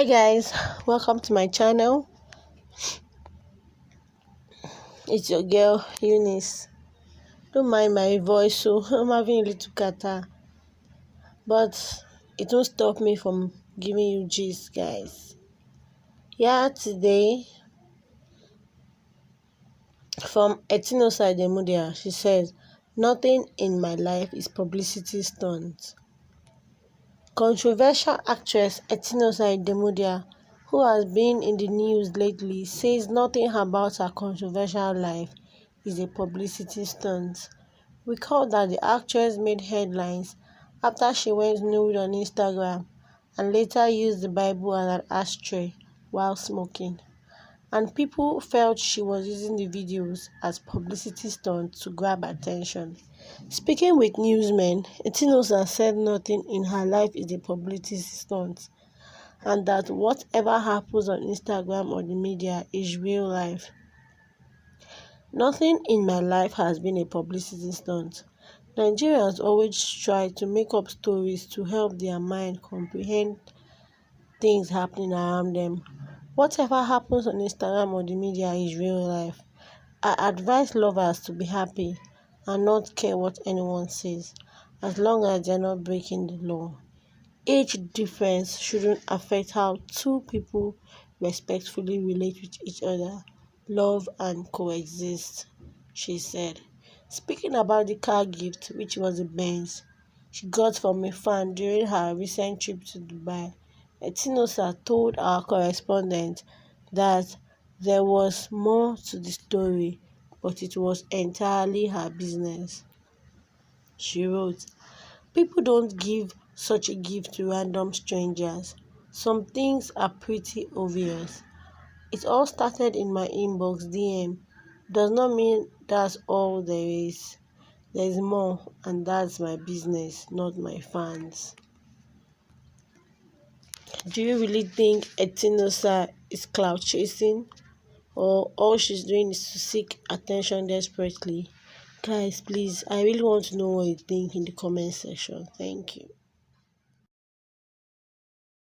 Hi guys, welcome to my channel. It's your girl Eunice. Don't mind my voice, so I'm having a little catarrh, but it won't stop me from giving you gist, guys. Today from Etinosa Demudia, she says, "Nothing in my life is publicity stunt." Controversial actress Etinosa Demudia, who has been in the news lately, says nothing about her controversial life is a publicity stunt. Recall that the actress made headlines after she went nude on Instagram and later used the Bible as an ashtray while smoking, and people felt she was using the videos as publicity stunts to grab attention. Speaking with newsmen, Etinosa said nothing in her life is a publicity stunt, and that whatever happens on Instagram or the media is real life. "Nothing in my life has been a publicity stunt. Nigerians always try to make up stories to help their mind comprehend things happening around them. Whatever happens on Instagram or the media is real life. I advise lovers to be happy and not care what anyone says, as long as they're not breaking the law. Age difference shouldn't affect how two people respectfully relate with each other, love and coexist," she said. Speaking about the car gift, which was a Benz she got from a fan during her recent trip to Dubai, Etinosa told our correspondent that there was more to the story, but it was entirely her business. She wrote, "People don't give such a gift to random strangers. Some things are pretty obvious. It all started in my inbox DM. Does not mean that's all there is. There's more, and that's my business, not my fans." Do you really think Etinosa is clout chasing, or all she's doing is to seek attention desperately? Guys, please, I really want to know what you think in the comment section. Thank you.